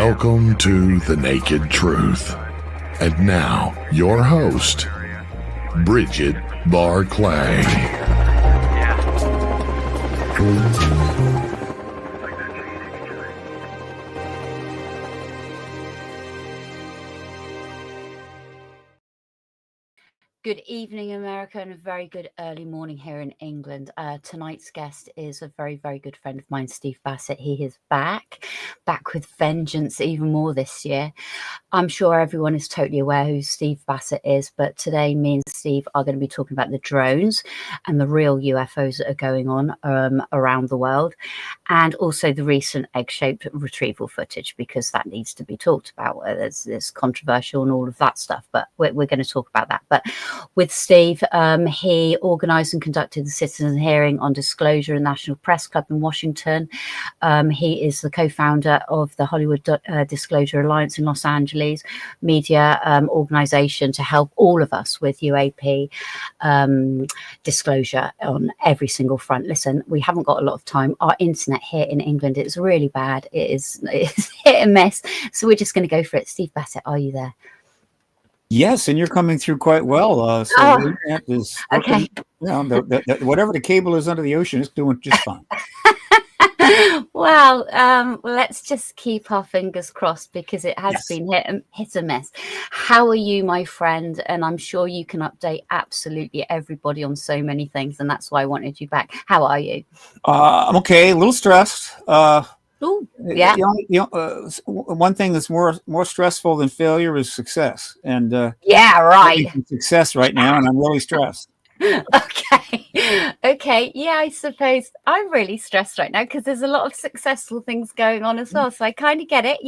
Welcome to The Naked Truth. And now, your host, Bridget Barclay. Good evening, America, and a very good early morning here in England. Tonight's guest is a very, very good friend of mine, Steve Bassett. He is back with vengeance even more this year. I'm sure everyone is totally aware who Steve Bassett is, but today me and Steve are going to be talking about the drones and the real UFOs that are going on around the world, and also the recent egg-shaped retrieval footage, because that needs to be talked about. There's controversial and all of that stuff, but we're going to talk about that. But with Steve, he organised and conducted the citizen hearing on disclosure in National Press Club in Washington. He is the co-founder of the Hollywood Disclosure Alliance in Los Angeles, media organisation to help all of us with UAP disclosure on every single front. Listen, we haven't got a lot of time. Our internet here in England is really bad. It's hit and miss. So we're just going to go for it. Steve Bassett, are you there? Yes, and you're coming through quite well. The internet is working, okay. Whatever the cable is under the ocean is doing just fine. Well, let's just keep our fingers crossed, because it has been hit and miss. How are you, my friend? And I'm sure you can update absolutely everybody on so many things, and that's why I wanted you back. How are you? I'm okay, a little stressed. Ooh, yeah. One thing that's more stressful than failure is success, and yeah, right. Success right now, and I'm really stressed. Okay, yeah, I suppose I'm really stressed right now because there's a lot of successful things going on as well, so I kind of get it.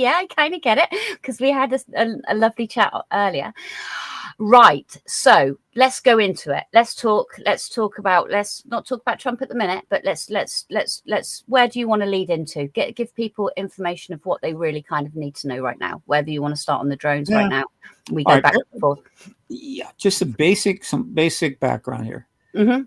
Because we had a lovely chat earlier. Right, so let's go into it. Let's not talk about Trump at the minute, but let's where do you want to lead into? Give people information of what they really kind of need to know right now, whether you want to start on the drones right now. We go back and forth. Yeah, just some basic background here. Mm-hmm.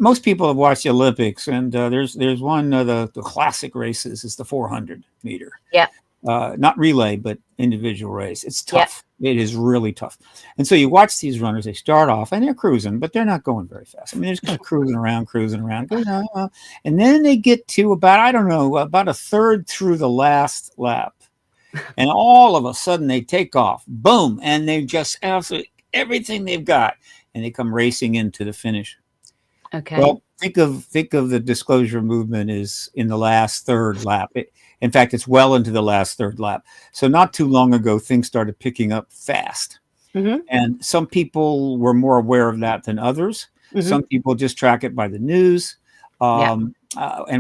Most people have watched the Olympics, and there's one of the classic races is the 400 meter. Yeah. Not relay, but individual race. It's tough. It is really tough. And so you watch these runners, they start off and they're cruising, but they're not going very fast. I mean, they're just kind of cruising around. And then they get to about a third through the last lap. And all of a sudden they take off, boom. And they just absolutely everything they've got. And they come racing into the finish. Okay. Well, think of the disclosure movement is in the last third lap. In fact, it's well into the last third lap. So not too long ago, things started picking up fast. Mm-hmm. And some people were more aware of that than others. Mm-hmm. Some people just track it by the news and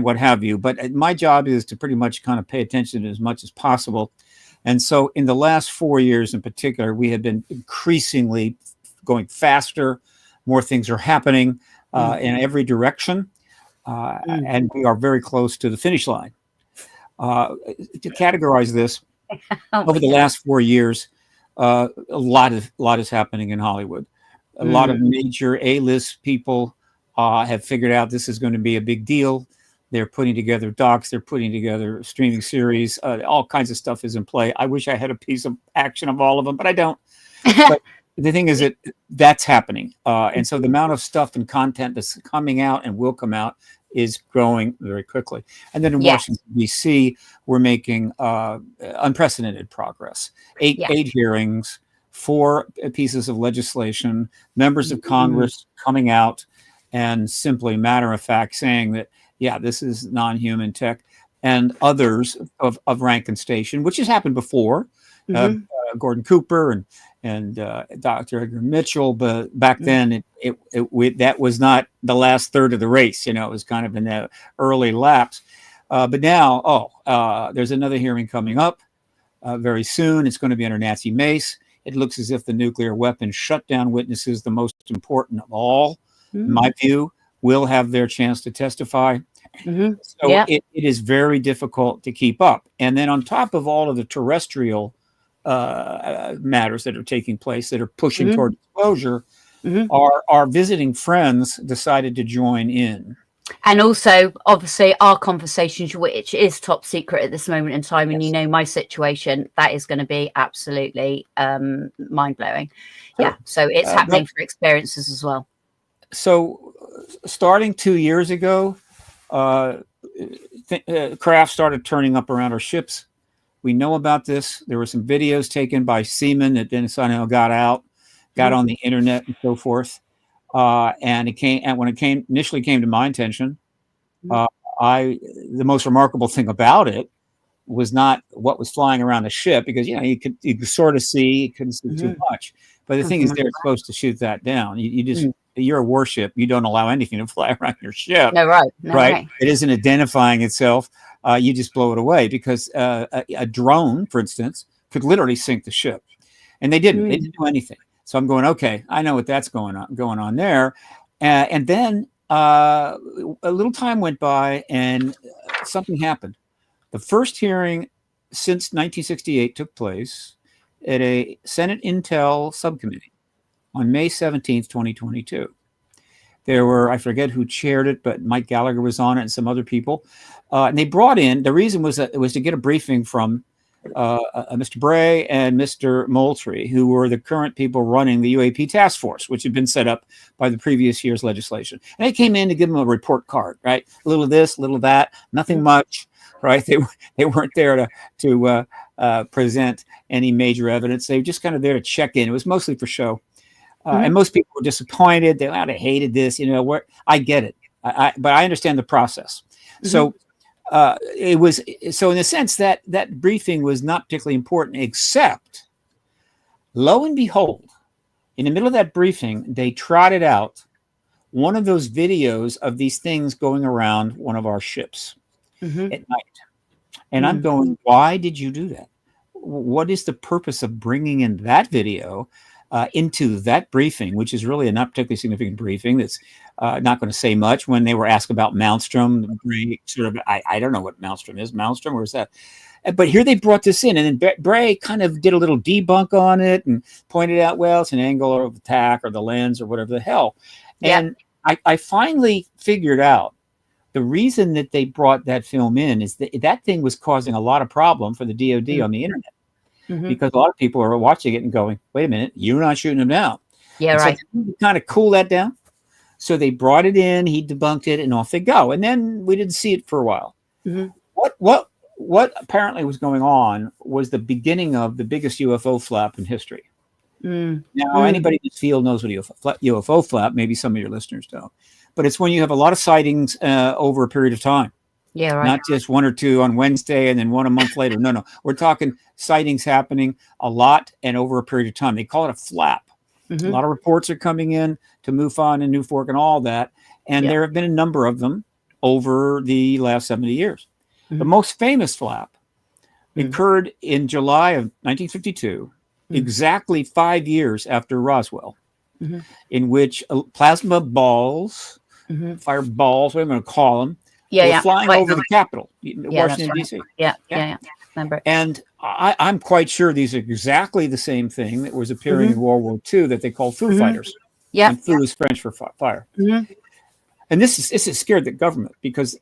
what have you. But my job is to pretty much kind of pay attention as much as possible. And so in the last 4 years in particular, we have been increasingly going faster. More things are happening in every direction. And we are very close to the finish line. To categorize this, over the last 4 years, a lot is happening in Hollywood. A lot of major A-list people have figured out this is going to be a big deal. They're putting together docs. They're putting together streaming series. All kinds of stuff is in play. I wish I had a piece of action of all of them, but I don't. But the thing is that that's happening. And so the amount of stuff and content that's coming out and will come out is growing very quickly. And then in Washington, D.C., we're making unprecedented progress. Eight hearings, 4 pieces of legislation, members of Congress coming out and simply matter of fact saying that, this is non-human tech, and others of rank and station, which has happened before. Gordon Cooper and Dr. Edgar Mitchell, but back then that was not the last third of the race. It was kind of in the early laps. But now, there's another hearing coming up very soon. It's going to be under Nancy Mace. It looks as if the nuclear weapon shutdown witnesses, the most important of all, in my view, will have their chance to testify. So it is very difficult to keep up. And then on top of all of the terrestrial matters that are taking place that are pushing toward disclosure, our visiting friends decided to join in. And also, obviously, our conversations, which is top secret at this moment in time, and Yes. you know my situation, that is going to be absolutely mind-blowing. Sure. Yeah, so it's happening for experiences as well. So starting 2 years ago, craft started turning up around our ships. We know about this. There were some videos taken by seamen that then somehow got on the internet and so forth. And when it initially came to my attention, the most remarkable thing about it was not what was flying around the ship, because you could sort of see, you couldn't see too much. But the thing is, they're supposed to shoot that down. You're a warship. You don't allow anything to fly around your ship. No, right. No, right. It isn't identifying itself. You just blow it away, because a drone, for instance, could literally sink the ship, and they didn't. They didn't do anything. So I'm going, okay, I know what that's going on there. And then a little time went by, and something happened. The first hearing since 1968 took place at a Senate Intel subcommittee on May 17th, 2022. There were, I forget who chaired it, but Mike Gallagher was on it and some other people. And they brought in, the reason was that it was to get a briefing from Mr. Bray and Mr. Moultrie, who were the current people running the UAP task force, which had been set up by the previous year's legislation. And they came in to give them a report card, right? A little of this, a little of that, nothing much, right? They weren't there to present any major evidence. They were just kind of there to check in. It was mostly for show. And most people were disappointed. They hated this, I get it. But I understand the process. So it was, so in a sense that briefing was not particularly important, except, lo and behold, in the middle of that briefing, they trotted out one of those videos of these things going around one of our ships at night. And I'm going, why did you do that? What is the purpose of bringing in that video into that briefing, which is really a not particularly significant briefing that's not going to say much? When they were asked about Malmstrom, I don't know what Malmstrom is. Malmstrom, where's that? But here they brought this in, and then Bray kind of did a little debunk on it and pointed out, well, it's an angle of attack or the lens or whatever the hell. And I finally figured out the reason that they brought that film in is that thing was causing a lot of problem for the DOD on the internet. Because a lot of people are watching it and going, wait a minute, you're not shooting him down. Yeah, and right. So kind of cool that down. So they brought it in, he debunked it, and off they go. And then we didn't see it for a while. What apparently was going on was the beginning of the biggest UFO flap in history. Now, anybody in this field knows what UFO flap, maybe some of your listeners don't. But it's when you have a lot of sightings over a period of time. Yeah, right. Not just one or two on Wednesday and then one a month later. No. We're talking sightings happening a lot and over a period of time. They call it a flap. A lot of reports are coming in to MUFON and Newfork and all that. And there have been a number of them over the last 70 years. The most famous flap occurred in July of 1952, exactly 5 years after Roswell, in which plasma balls, fireballs, what am I going to call them, were flying over the Capitol, Washington, D.C. Yeah. Remember. And I'm quite sure these are exactly the same thing that was appearing in World War II that they called Foo Fighters. Yeah. And Foo is French for fire. And this is scared the government because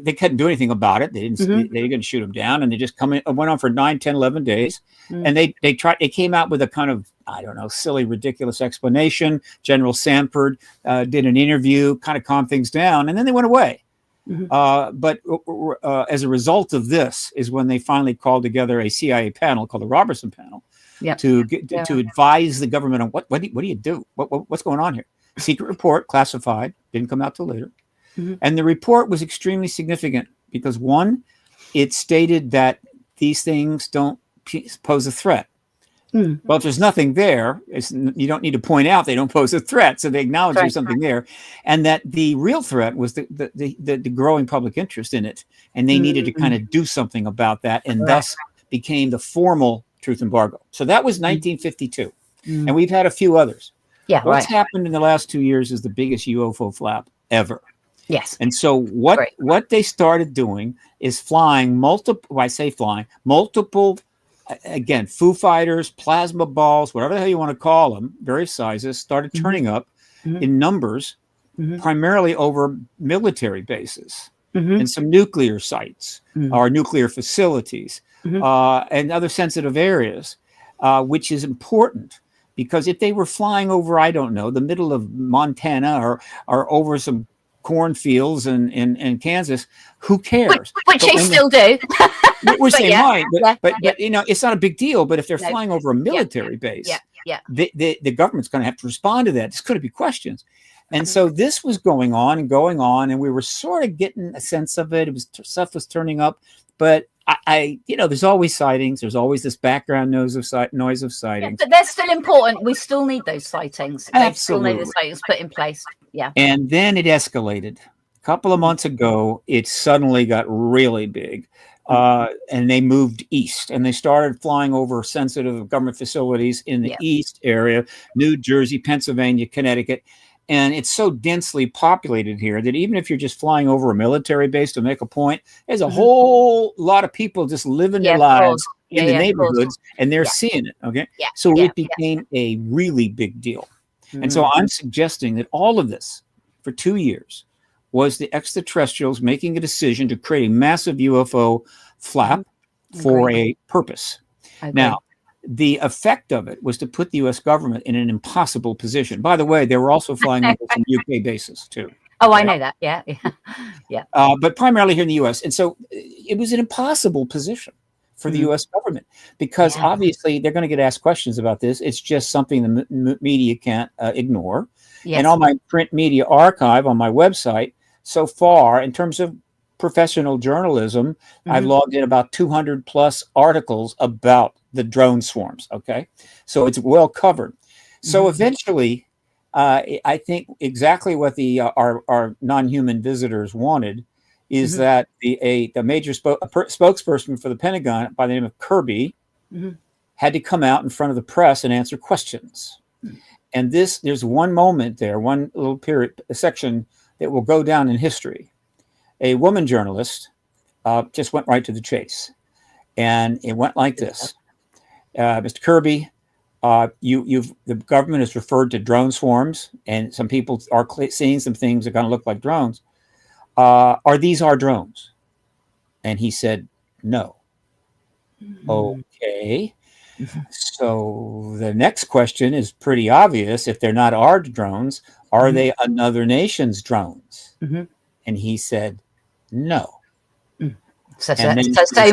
they couldn't do anything about it. They didn't shoot them down, and they just went on for 9, 10, 11 days. And they came out with a kind of, I don't know, silly, ridiculous explanation. General Sanford did an interview, kind of calmed things down, and then they went away. But as a result of this is when they finally called together a CIA panel called the Robertson Panel to advise the government on what do you do? What's going on here? Secret report, classified, didn't come out till later. And the report was extremely significant because, one, it stated that these things don't pose a threat. Well, if there's nothing there, you don't need to point out they don't pose a threat. So they acknowledge there's something there. And that the real threat was the growing public interest in it. And they needed to kind of do something about that, and thus became the formal truth embargo. So that was 1952. And we've had a few others. What's happened in the last 2 years is the biggest UFO flap ever. Yes. And so what they started doing is flying multiple, again, Foo Fighters, plasma balls, whatever the hell you want to call them, various sizes, started turning up in numbers primarily over military bases Mm-hmm. and some nuclear sites or nuclear facilities and other sensitive areas, which is important. Because if they were flying over, I don't know, the middle of Montana or over some cornfields in Kansas, who cares? Which they still do. Which they might, but yeah. you know, it's not a big deal. But if they're No. flying over a military base, Yeah. the government's going to have to respond to that. There's going to be questions. And so this was going on, and we were sort of getting a sense of it. It was stuff was turning up, but I you know, there's always sightings. There's always this background noise of sightings. Yeah, but they're still important. We still need those sightings. Absolutely. They still need the sightings put in place. Yeah. And then it escalated. A couple of months ago, it suddenly got really big. And they moved east, and they started flying over sensitive government facilities in the east area, New Jersey, Pennsylvania, Connecticut. And it's so densely populated here that even if you're just flying over a military base to make a point, there's a whole lot of people just living their lives in the neighborhoods, and they're seeing it. Okay. So it became a really big deal. And so I'm suggesting that all of this for 2 years was the extraterrestrials making a decision to create a massive UFO flap for a purpose. Now, the effect of it was to put the U.S. government in an impossible position. By the way, they were also flying over some UK bases too. Oh, I know that. Yeah. But primarily here in the U.S. And so it was an impossible position for the U.S. government because obviously they're going to get asked questions about this. It's just something the media can't ignore. And on my print media archive on my website, so far, in terms of professional journalism, I've logged in about 200 plus articles about the drone swarms. Okay. So it's well covered. So eventually, I think exactly what our non-human visitors wanted is that the major spokesperson for the Pentagon by the name of Kirby had to come out in front of the press and answer questions. And there's one moment there, one little period, a section that will go down in history. A woman journalist just went right to the chase. And it went like this. Mr. Kirby, the government has referred to drone swarms, and some people are seeing some things that kind of look like drones. Are these our drones? And he said, no. Okay. So the next question is pretty obvious. If they're not our drones, are they another nation's drones? And he said, no. So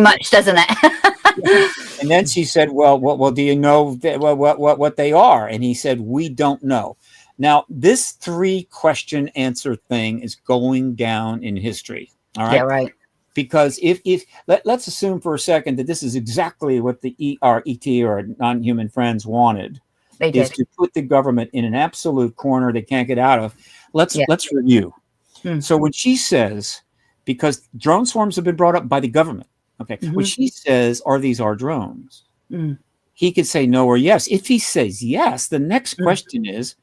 much, doesn't it? And then she said, well, do you know what they are? And he said, we don't know. Now, this 3-question answer thing is going down in history. All right. Yeah, right. Because let's assume for a second that this is exactly what our ET or non-human friends wanted. They did. Is to put the government in an absolute corner they can't get out of. Let's review. So when she says, because drone swarms have been brought up by the government, okay, when she says, are these our drones? He could say no or yes. If he says yes, the next question is,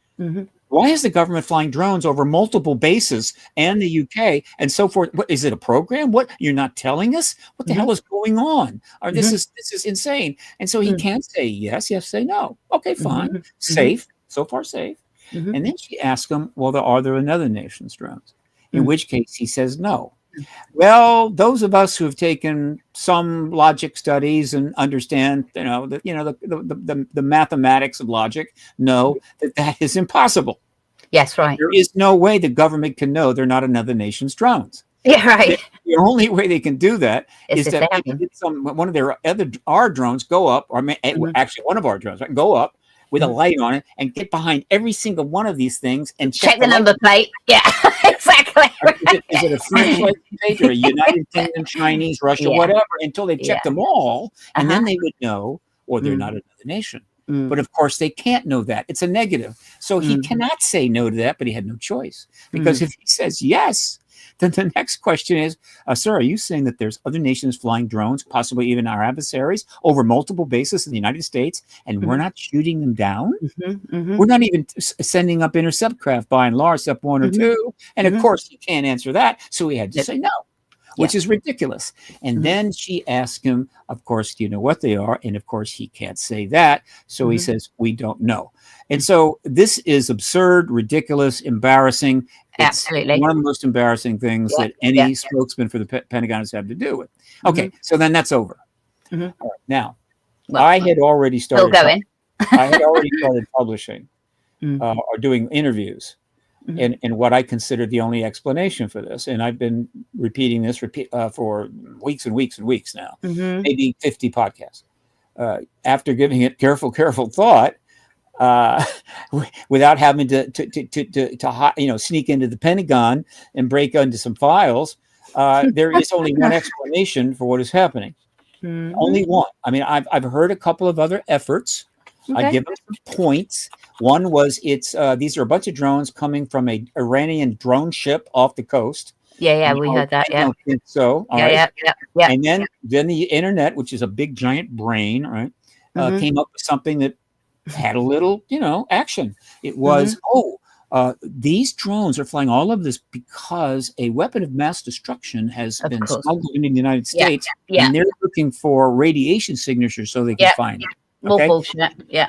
why is the government flying drones over multiple bases and the UK and so forth? What is it, a program? What, you're not telling us? What the hell is going on? Or this is insane. And so he can't say yes, say no. Okay, fine. Safe. So far safe. And then she asks him, well, are there another nation's drones? In which case he says no. Well, those of us who have taken some logic studies and understand, the mathematics of logic know that is impossible. Yes, right. There is no way the government can know they're not another nation's drones. Yeah, right. The only way they can do that is that one of our drones go up, or actually one of our drones go up with a light on it and get behind every single one of these things and check the number plate. Yeah, exactly. Is it a French license plate or a United Kingdom, Chinese, Russia, whatever, until they check them all, and then they would know, or they're not another nation. But of course, they can't know that. It's a negative. So he cannot say no to that, but he had no choice. Because if he says yes, then the next question is, sir, are you saying that there's other nations flying drones, possibly even our adversaries, over multiple bases in the United States, and we're not shooting them down? We're not even sending up intercept craft by and large, step 1 or 2. And of course, he can't answer that. So he had to say no. which is ridiculous. And then she asked him, of course, do you know what they are? And of course, he can't say that. So he says, we don't know. And so this is absurd, ridiculous, embarrassing. It's Absolutely. one of the most embarrassing things that any spokesman for the Pentagon has had to do with. Okay, so then that's over. All right, now, I had already started. I had already started publishing or doing interviews. And what I consider the only explanation for this, and I've been repeating this for weeks and weeks and weeks now, maybe 50 podcasts. After giving it careful thought, without having to sneak into the Pentagon and break into some files, there is only one explanation for what is happening. Only one. I mean, I've heard a couple of other efforts. I give them some points. One was these are a bunch of drones coming from a Iranian drone ship off the coast. Yeah, we heard that. I don't think so. All right. Yeah. And then the internet, which is a big giant brain, right, came up with something that had a little, action. It was, these drones are flying all of this because a weapon of mass destruction has been smuggled into the United States, and they're looking for radiation signatures so they can find it. More bullshit. Yeah.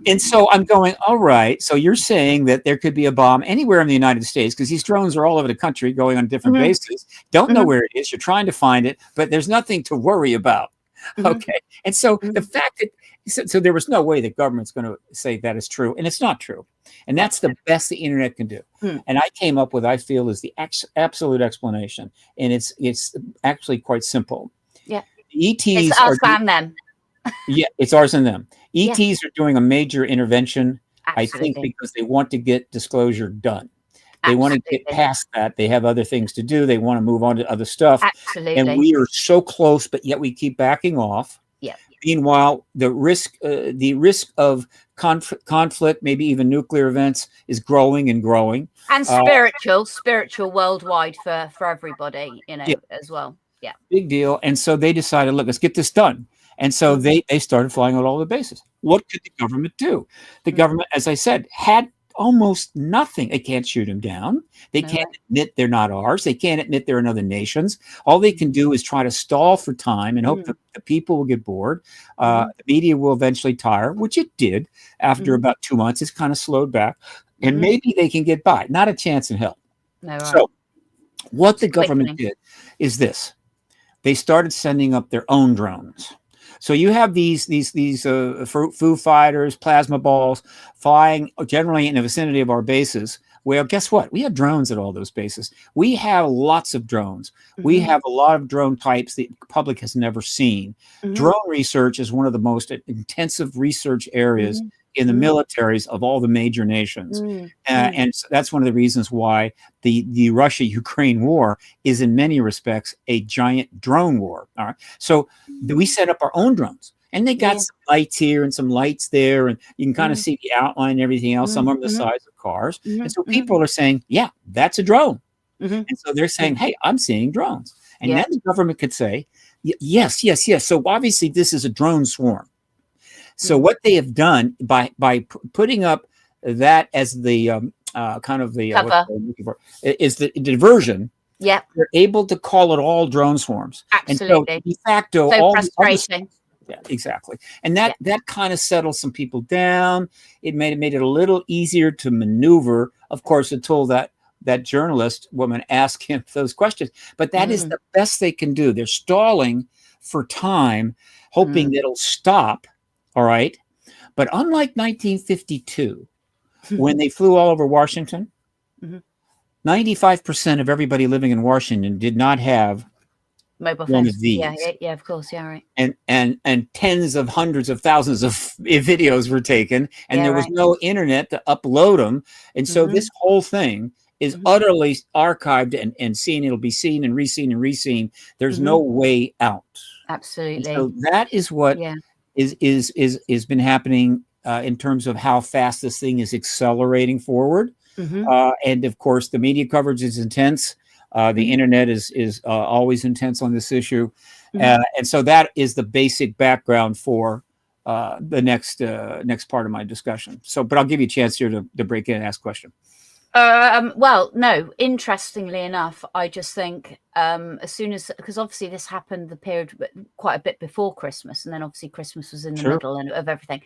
And so I'm going, all right. So you're saying that there could be a bomb anywhere in the United States because these drones are all over the country going on different bases. Don't know where it is. You're trying to find it, but there's nothing to worry about. Okay. And so the fact that, so there was no way the government's going to say that is true. And it's not true. And that's the best the internet can do. And I came up with, I feel, is the absolute explanation. And it's actually quite simple. Yeah. ETs it's us and them. Yeah, it's ours and them. ETs are doing a major intervention, Absolutely. I think, because they want to get disclosure done. They want to get past that. They have other things to do. They want to move on to other stuff. Absolutely. And we are so close, but yet we keep backing off. Yeah. Meanwhile, the risk of conflict, maybe even nuclear events, is growing and growing. And spiritual worldwide for everybody, as well. Yeah. Big deal. And so they decided, look, let's get this done. And so they started flying on all the bases. What could the government do? The government, as I said, had almost nothing. They can't shoot them down. They can't admit they're not ours. They can't admit they're in other nations. All they can do is try to stall for time and hope that the people will get bored. The media will eventually tire, which it did after about 2 months. It's kind of slowed back. And maybe they can get by. Not a chance in hell. No, right. So what the government did is this. They started sending up their own drones. So you have these Foo Fighters, plasma balls flying generally in the vicinity of our bases. Well, guess what? We have drones at all those bases. We have lots of drones. We have a lot of drone types the public has never seen. Drone research is one of the most intensive research areas in the militaries of all the major nations. And so that's one of the reasons why the Russia-Ukraine war is in many respects a giant drone war. All right. So we set up our own drones. And they got some lights here and some lights there, and you can kind of see the outline and everything else. Some of them the size of cars. And so people are saying, yeah, that's a drone. And so they're saying, hey, I'm seeing drones. And then the government could say, yes. So obviously this is a drone swarm. So what they have done by putting up that as the kind of the what I'm looking for, is the diversion. Yeah, they're able to call it all drone swarms. Absolutely. And so de facto, so all frustrating. Yeah, exactly. And that kind of settles some people down. It made it a little easier to maneuver, of course, until that journalist woman asked him those questions. But that is the best they can do. They're stalling for time, hoping that it'll stop. All right. But unlike 1952, when they flew all over Washington, 95% of everybody living in Washington did not have mobile one phones. of these. Yeah, of course. Yeah, right. And tens of hundreds of thousands of videos were taken, and there was no internet to upload them. And so this whole thing is utterly archived and seen. It'll be seen and reseen and reseen. There's no way out. Absolutely. And so that is what is been happening in terms of how fast this thing is accelerating forward. And of course, the media coverage is intense. The internet is always intense on this issue. And so that is the basic background for the next part of my discussion. So, but I'll give you a chance here to break in and ask a question. Well, no, interestingly enough, I just think as soon as, because obviously this happened the period quite a bit before Christmas, and then obviously Christmas was in the middle and of everything.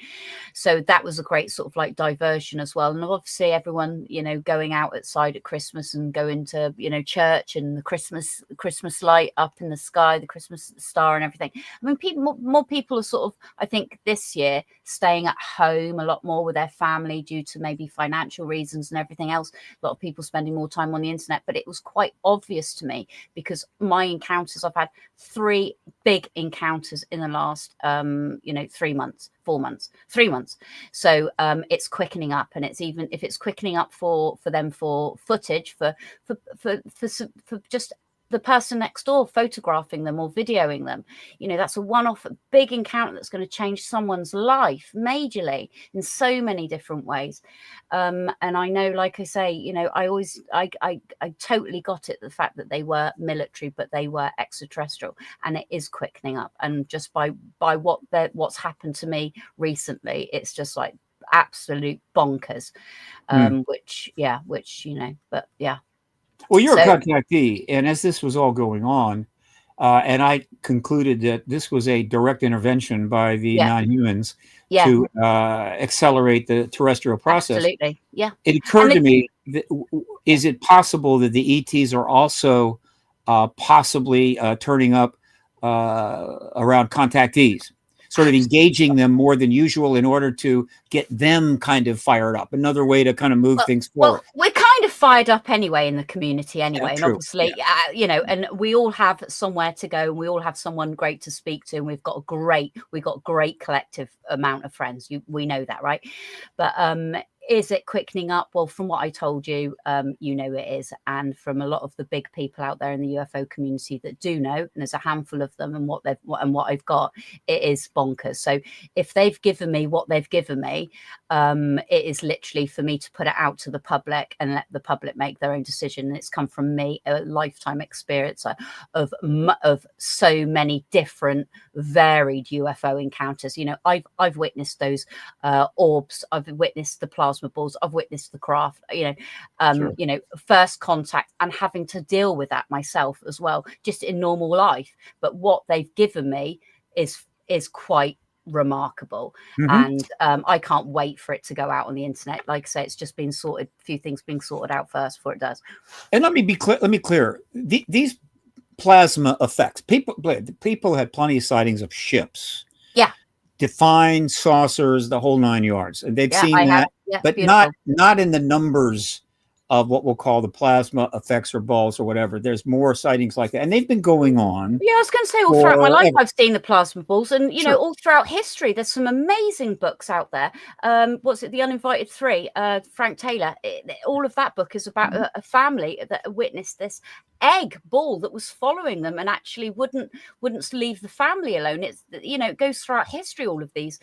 So that was a great sort of like diversion as well. And obviously everyone, you know, going out outside at Christmas and going to, you know, church, and the Christmas light up in the sky, the Christmas star and everything. I mean, more people are sort of, I think this year, staying at home a lot more with their family due to maybe financial reasons and everything else. A lot of people spending more time on the internet, but it was quite obvious to me, because my encounters, I've had 3 big encounters in the last, 3 months, 4 months, 3 months. So it's quickening up, and it's, even if it's quickening up for them, for footage, for just the person next door photographing them or videoing them, you know, that's a one-off big encounter that's going to change someone's life majorly in so many different ways. And I know, like I say, you know, I totally got it, the fact that they were military, but they were extraterrestrial, and it is quickening up. And just by what's happened to me recently, it's just like absolute bonkers. Which, you know, but yeah. Well, you're a contactee, and as this was all going on, and I concluded that this was a direct intervention by the non-humans to accelerate the terrestrial process. Absolutely, yeah. It occurred to me, is it possible that the ETs are also possibly turning up around contactees? Sort of engaging them more than usual in order to get them kind of fired up. Another way to kind of move things forward. Well, we're kind of fired up anyway in the community anyway. And true. Obviously, you know, and we all have somewhere to go, and we all have someone great to speak to. And we've got great collective amount of friends. We know that, right? But is it quickening up? Well, from what I told you, you know it is. And from a lot of the big people out there in the UFO community that do know, and there's a handful of them, and what I've got, it is bonkers. So if they've given me what they've given me, it is literally for me to put it out to the public and let the public make their own decision. And it's come from me, a lifetime experience of so many different varied UFO encounters. You know, I've witnessed those orbs, I've witnessed the plasma balls, I've witnessed the craft, you know, first contact, and having to deal with that myself as well, just in normal life. But what they've given me is quite remarkable. And I can't wait for it to go out on the internet. Like I say, it's just been sorted, a few things being sorted out first before it does. And let me be clear. These plasma effects, people had plenty of sightings of ships, defined saucers, the whole 9 yards, and they've seen that, but beautiful. not in the numbers of what we'll call the plasma effects or balls or whatever. There's more sightings like that, and they've been going on. Yeah, I was going to say, all throughout my life, I've seen the plasma balls, and you know, all throughout history, there's some amazing books out there. What's it, The Uninvited Three? Frank Taylor. All of that book is about a family that witnessed this egg ball that was following them and actually wouldn't leave the family alone. It's, you know, it goes throughout history, all of these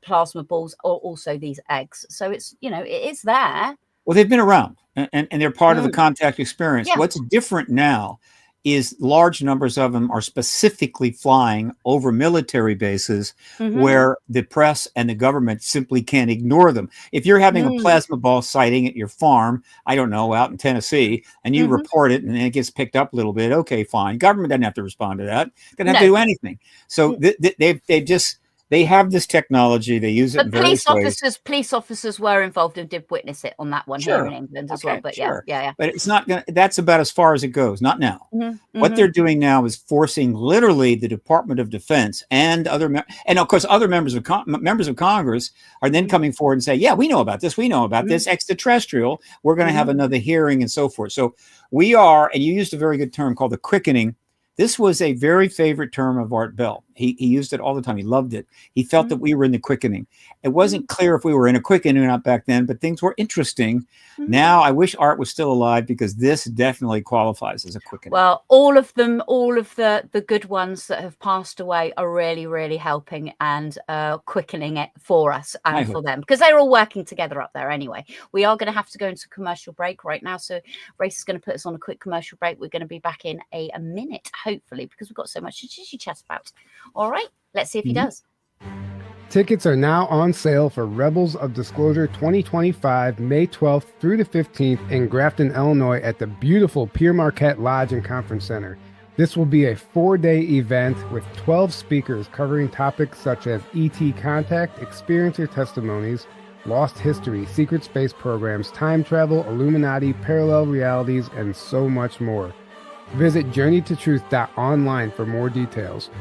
plasma balls, or also these eggs. So it's, you know, it is there. Well, they've been around, and they're part of the contact experience. What's different now is large numbers of them are specifically flying over military bases where the press and the government simply can't ignore them. If you're having a plasma ball sighting at your farm, I don't know, out in Tennessee, and you report it and it gets picked up a little bit, okay, fine. Government doesn't have to respond to that. They don't have to do anything. So they have this technology. They use it in various ways. Police officers were involved and did witness it on that one here in England as well. But yeah. But it's not gonna. That's about as far as it goes. Not now. What they're doing now is forcing literally the Department of Defense and and of course other members of Congress are then coming forward and say, "Yeah, we know about this. We know about this extraterrestrial. We're going to have another hearing and so forth." So we are, and you used a very good term called the quickening. This was a very favorite term of Art Bell. He used it all the time. He loved it. He felt that we were in the quickening. It wasn't clear if we were in a quickening or not back then, but things were interesting. Now I wish Art was still alive, because this definitely qualifies as a quickening. Well, all of them, all of the good ones that have passed away are really, really helping and quickening it for us and for them, because they're all working together up there anyway. We are going to have to go into a commercial break right now. So Race is going to put us on a quick commercial break. We're going to be back in a minute, hopefully, because we've got so much to chat about. All right, let's see if he does. Tickets are now on sale for Rebels of Disclosure 2025, May 12th through the 15th in Grafton, Illinois at the beautiful Pierre Marquette Lodge and Conference Center. This will be a 4-day event with 12 speakers covering topics such as ET contact, experiencer testimonies, lost history, secret space programs, time travel, Illuminati, parallel realities, and so much more. Visit journeytotruth.online for more details.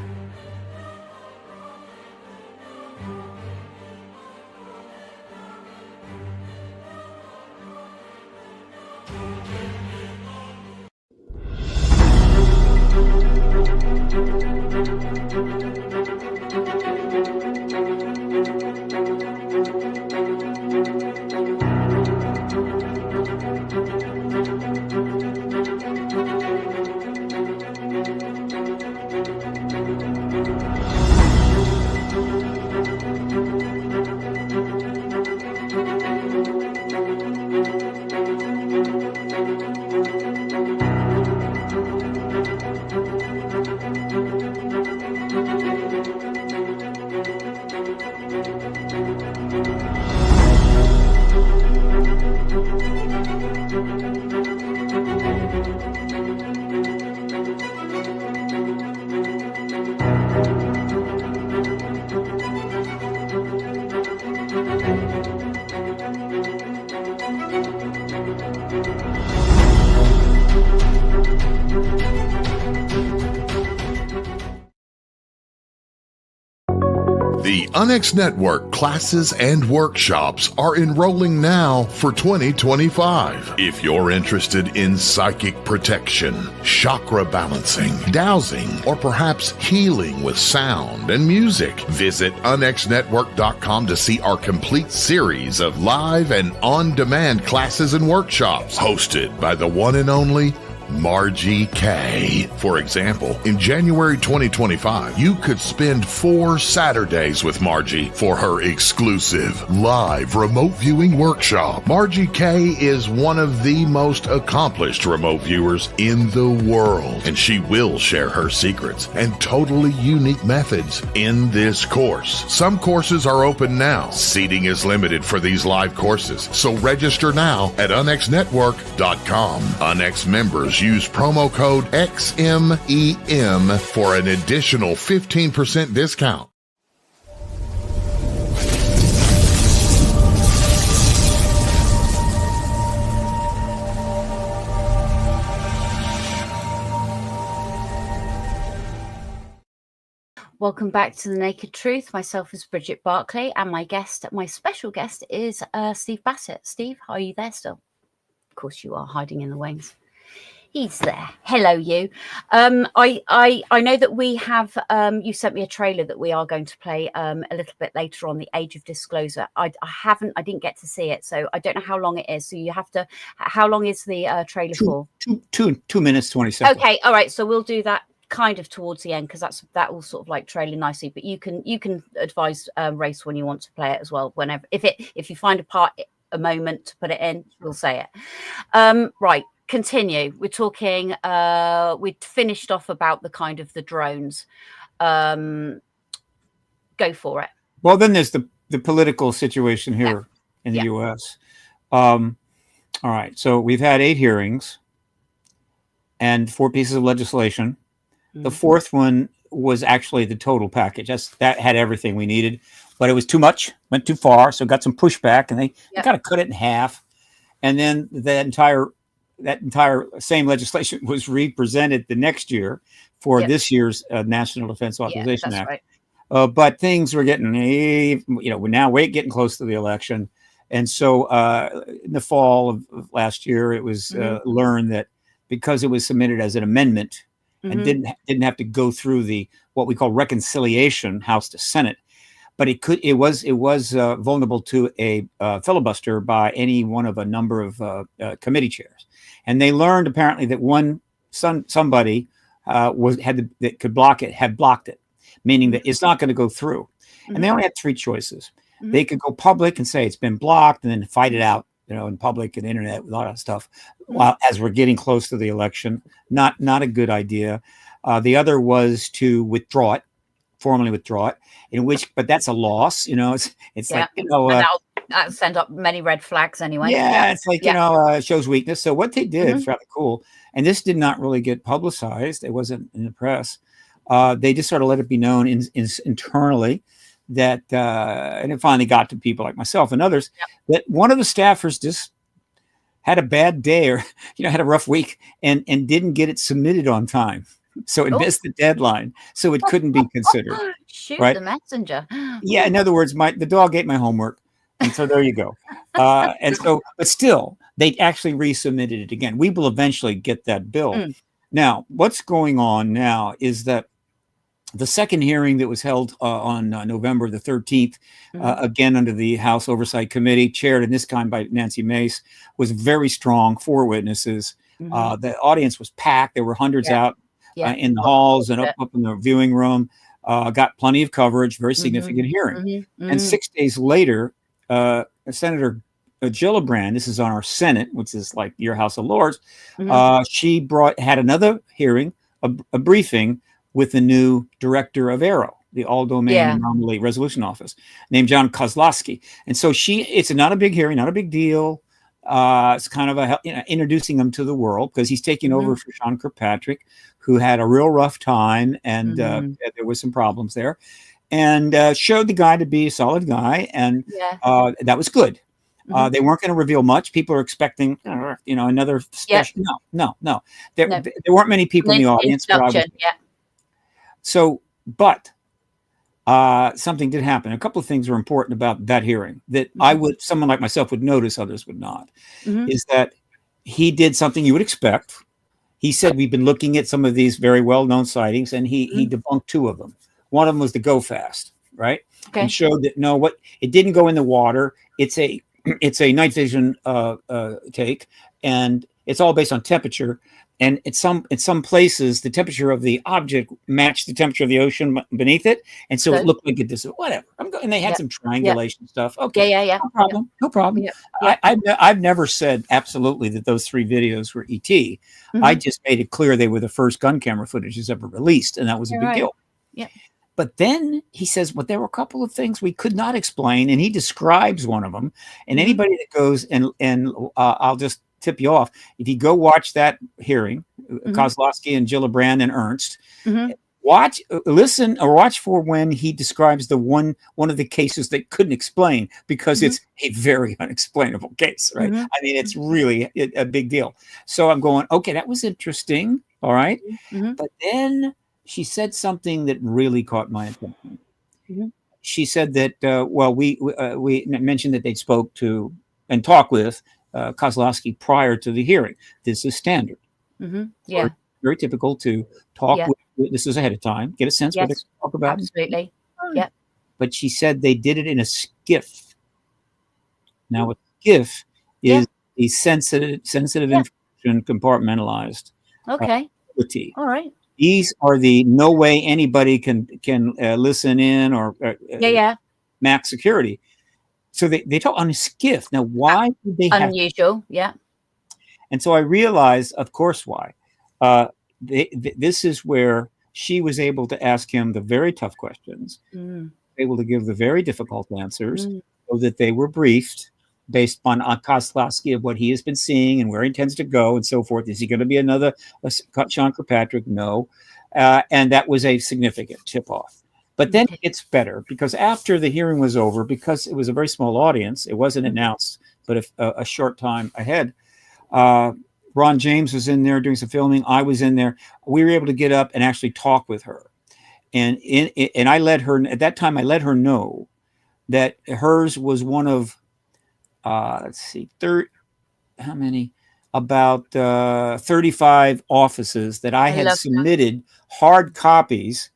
The UNX Network classes and workshops are enrolling now for 2025. If you're interested in psychic protection, chakra balancing, dowsing, or perhaps healing with sound and music, visit unxnetwork.com to see our complete series of live and on-demand classes and workshops hosted by the one and only Margie K. For example, in January 2025, you could spend 4 Saturdays with Margie for her exclusive live remote viewing workshop. Margie K is one of the most accomplished remote viewers in the world, and she will share her secrets and totally unique methods in this course. Some courses are open now. Seating is limited for these live courses, so register now at unxnetwork.com. UNX members use promo code XMEM for an additional 15% discount. Welcome back to The Naked Truth. Myself is Bridget Barclay, and my special guest is Steve Bassett. Steve, are you there still? Of course you are, hiding in the wings. He's there. Hello, you. I know that we have. You sent me a trailer that we are going to play a little bit later on. The Age of Disclosure. I didn't get to see it, so I don't know how long it is. So you have to. How long is the trailer for? 2 minutes 20 seconds. Okay, all right. So we'll do that kind of towards the end because that will sort of like trailer nicely. But you can advise Race when you want to play it as well. Whenever if you find a moment to put it in, we'll say it. Right. Continue. We're talking. We'd finished off about the kind of the drones. Go for it. Well, then there's the political situation here in the U.S. All right. So we've had 8 hearings and 4 pieces of legislation. The 4th one was actually the total package. That had everything we needed, but it was too much, went too far. So got some pushback, and they kind of cut it in half. And then that entire same legislation was represented the next year for this year's National Defense Authorization Act. Right. But things were getting, we're now getting close to the election. And so in the fall of last year, it was learned that because it was submitted as an amendment and didn't have to go through the what we call reconciliation, House to Senate, but it was vulnerable to a filibuster by any one of a number of committee chairs. And they learned apparently that somebody that could block it had blocked it, meaning that it's not going to go through. And they only had 3 choices. They could go public and say it's been blocked, and then fight it out, in public and internet with all that stuff. While as we're getting close to the election, not a good idea. The other was to withdraw it formally withdraw it. But that's a loss. It's like, and that'll send up many red flags anyway. It's like, shows weakness. So what they did, it's rather cool, and this did not really get publicized. It wasn't in the press. They just sort of let it be known internally that, and it finally got to people like myself and others, that one of the staffers just had a bad day or, had a rough week and didn't get it submitted on time. So it missed the deadline. So it couldn't be considered. Shoot, right? The messenger. Yeah. In other words, the dog ate my homework. And so there you go. But still, they actually resubmitted it again. We will eventually get that bill. Now, what's going on now is that the second hearing that was held on November the 13th, again under the House Oversight Committee, chaired in this time by Nancy Mace, was very strong. 4 witnesses. The audience was packed. There were hundreds out in the halls and up in the viewing room. Got plenty of coverage. Very significant hearing. And 6 days later, Senator Gillibrand, this is on our Senate, which is like your House of Lords, she had another hearing, a briefing with the new director of ARROW, the All Domain Anomaly Resolution Office, named John Kozlowski. And so it's not a big hearing, not a big deal. It's kind of introducing him to the world because he's taking over for Sean Kirkpatrick, who had a real rough time, and there was some problems there, and showed the guy to be a solid guy, and that was good. They weren't going to reveal much. People are expecting, another special. No. There weren't many people in the audience. But something did happen. A couple of things were important about that hearing that someone like myself would notice, others would not, is that he did something you would expect. He said, we've been looking at some of these very well-known sightings, and he debunked 2 of them. One of them was the go fast, right? Okay. And showed that, it didn't go in the water. It's a night vision take, and it's all based on temperature. And in some places, the temperature of the object matched the temperature of the ocean beneath it, and so it looked like it just whatever. And they had some triangulation stuff. Okay, no problem. I've never said absolutely that those 3 videos were ET. I just made it clear they were the first gun camera footage that's ever released, and that was a big deal. Yeah. But then he says, well, there were a couple of things we could not explain, and he describes one of them. And anybody that goes and I'll just tip you off. If you go watch that hearing, Kozlowski and Gillibrand and Ernst, listen or watch for when he describes one of the cases they couldn't explain, because it's a very unexplainable case, right? I mean, it's really a big deal. So I'm going, okay, that was interesting. All right. But then she said something that really caught my attention. She said that, we mentioned that they spoke to and talked with Kozlowski prior to the hearing. This is standard. Very typical to talk with witnesses ahead of time, get a sense what they talk about. Absolutely. But she said they did it in a skiff. Now, a skiff is a sensitive information compartmamentalized. Okay. All right. These are the no way anybody can listen in or max security. So they talk on a skiff. Now, why did they have unusual? And so I realized, of course, why. This is where she was able to ask him the very tough questions, able to give the very difficult answers, so that they were briefed based on Kozlowski of what he has been seeing and where he intends to go and so forth. Is he going to be another Sean Kirkpatrick? No. And that was a significant tip-off. But then it gets better, because after the hearing was over, because it was a very small audience, it wasn't announced, but a short time ahead, Ron James was in there doing some filming. I was in there. We were able to get up and actually talk with her. And I let her, at that time, I let her know that hers was one of, about 35 offices that I had submitted hard copies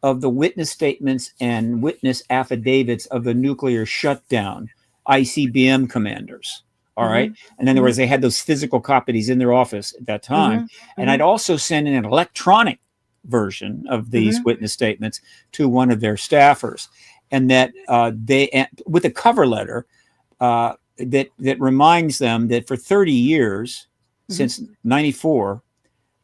of the witness statements and witness affidavits of the nuclear shutdown ICBM commanders. All right. And then they had those physical copies in their office at that time. And I'd also send in an electronic version of these witness statements to one of their staffers. And that they, with a cover letter that reminds them that for 30 years, since 94,